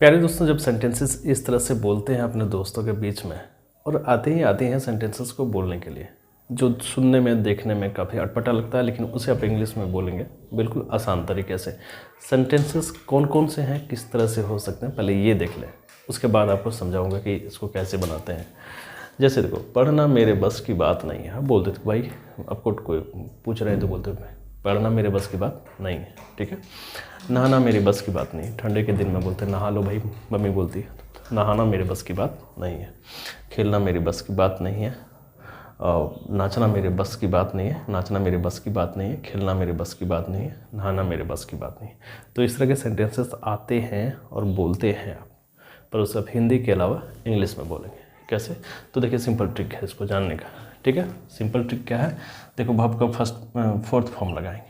प्यारे दोस्तों, जब सेंटेंसेस इस तरह से बोलते हैं अपने दोस्तों के बीच में और आते हैं सेंटेंसेस को बोलने के लिए, जो सुनने में देखने में काफ़ी अटपटा लगता है, लेकिन उसे आप इंग्लिश में बोलेंगे बिल्कुल आसान तरीके से। सेंटेंसेस कौन कौन से हैं, किस तरह से हो सकते हैं, पहले ये देख लें, उसके बाद आपको समझाऊंगा कि इसको कैसे बनाते हैं। जैसे देखो, पढ़ना मेरे बस की बात नहीं है। आप बोल देते भाई, आपको कोई पूछ रहे हैं तो बोलते भाई पढ़ना मेरे बस की बात नहीं है, ठीक है। नहाना मेरी बस की बात नहीं है, ठंडे के दिन में बोलते हैं नहा लो भाई, मम्मी बोलती है। नहाना मेरे बस की बात नहीं है। खेलना मेरी बस की बात नहीं है। नाचना मेरे बस की बात नहीं है। नाचना मेरे बस की बात नहीं है। खेलना मेरे बस की बात नहीं है। नहाना मेरे बस की बात नहीं है। तो इस तरह के सेंटेंसेस आते हैं और बोलते हैं आप, पर उसे आप हिंदी के अलावा इंग्लिश में बोलेंगे। कैसे? तो देखिए, सिंपल ट्रिक है इसको जानने का, ठीक है। सिंपल ट्रिक क्या है? देखो, वर्ब का फोर्थ फॉर्म लगाएंगे।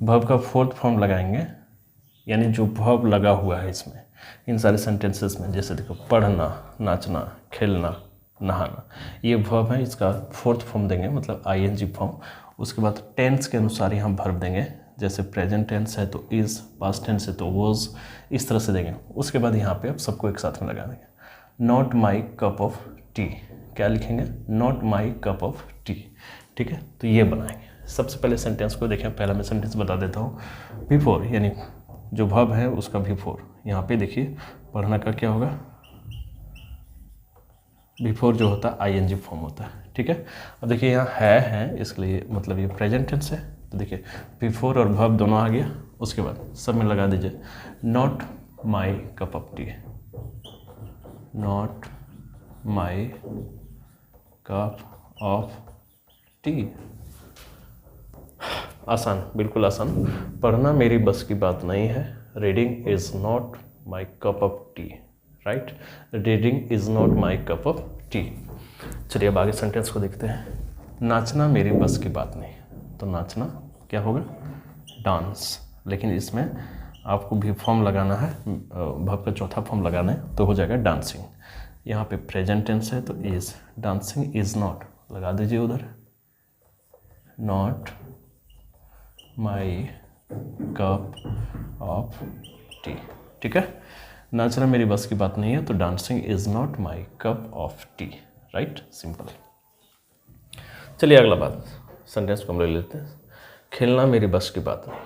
वर्ब का फोर्थ फॉर्म लगाएंगे, यानी जो वर्ब लगा हुआ है इसमें, इन सारे सेंटेंसेस में। जैसे देखो, पढ़ना, नाचना, खेलना, नहाना, ये वर्ब है, इसका फोर्थ फॉर्म देंगे, मतलब आईएनजी फॉर्म। उसके बाद टेंस के अनुसार यहाँ वर्ब देंगे। जैसे प्रेजेंट टेंस है तो इज़, पास्ट टेंस है तो वॉज, इस तरह से देंगे। उसके बाद यहाँ पे आप सबको एक साथ में लगा देंगे। Not my cup of T, क्या लिखेंगे? Not my cup of T, ठीक है। तो ये बनाएंगे। सबसे पहले सेंटेंस को देखें, पहला मैं सेंटेंस बता देता हूँ। बिफोर, यानी जो वर्ब है उसका बिफोर, यहाँ पे देखिए पढ़ना का क्या होगा? बिफोर जो होता है आईएनजी फॉर्म होता है, ठीक है। अब देखिए यहाँ है, इसलिए मतलब ये प्रेजेंट टेंस है। तो देखिए, बिफोर और वर्ब दोनों आ गया। उसके बाद सब में लगा दीजिए not my cup of T, not my cup of T. आसान, बिल्कुल आसान। पढ़ना मेरी बस की बात नहीं है। Reading is not my cup of T, right. Reading is not my cup of T. चलिए अब आगे सेंटेंस को देखते हैं। नाचना मेरी बस की बात नहीं, तो नाचना क्या होगा? डांस। लेकिन इसमें आपको भी फॉर्म लगाना है, वर्ब का चौथा फॉर्म लगाना है, तो हो जाएगा डांसिंग। यहाँ पे प्रेजेंट टेंस है तो इज़, डांसिंग इज़ नॉट, लगा दीजिए उधर, not my cup of T, ठीक है। नाचना मेरी बस की बात नहीं है, तो dancing is not my cup of T, right. Simple. चलिए अगला बात, सेंटेंस को हम ले लेते हैं। खेलना मेरी बस की बात नहीं।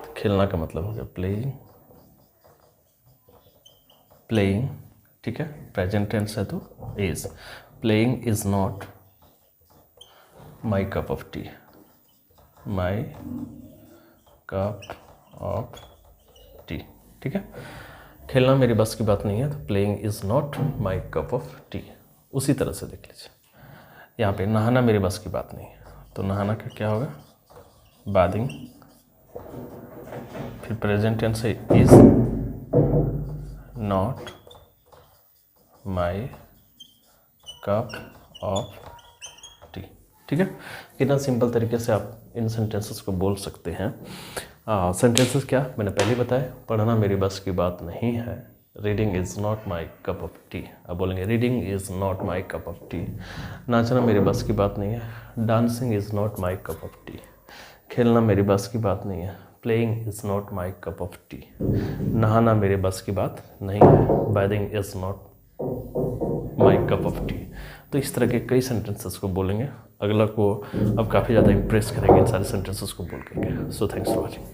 तो खेलना का मतलब हो गया प्लेइंग, प्लेइंग, ठीक है। प्रेजेंट टेंस है तो is, playing is not my cup of T, my cup of T, ठीक है। खेलना मेरी बस की बात नहीं है, तो playing is not my cup of T. उसी तरह से देख लीजिए, यहाँ पे नहाना मेरी बस की बात नहीं है, तो नहाना का क्या होगा? बादिंग। फिर प्रेजेंट टेंस है is not my cup of T, ठीक है। कितना सिंपल तरीके से आप इन सेंटेंसेस को बोल सकते हैं। सेंटेंसेस क्या मैंने पहले बताया? पढ़ना मेरी बस की बात नहीं है। Reading is not my cup of T. अब बोलेंगे reading is not my cup of T. नाचना मेरी बस की बात नहीं है। Dancing is not my cup of T. खेलना मेरी बस की बात नहीं है। Playing is not my cup of T. नहाना मेरे बस की बात नहीं है। बैदिंग is not my cup of T. तो इस तरह के कई सेंटेंसेस को बोलेंगे। अगला को अब काफ़ी ज़्यादा इम्प्रेस करेंगे इन सारे सेंटेंसेस को बोल करके। So thanks for watching.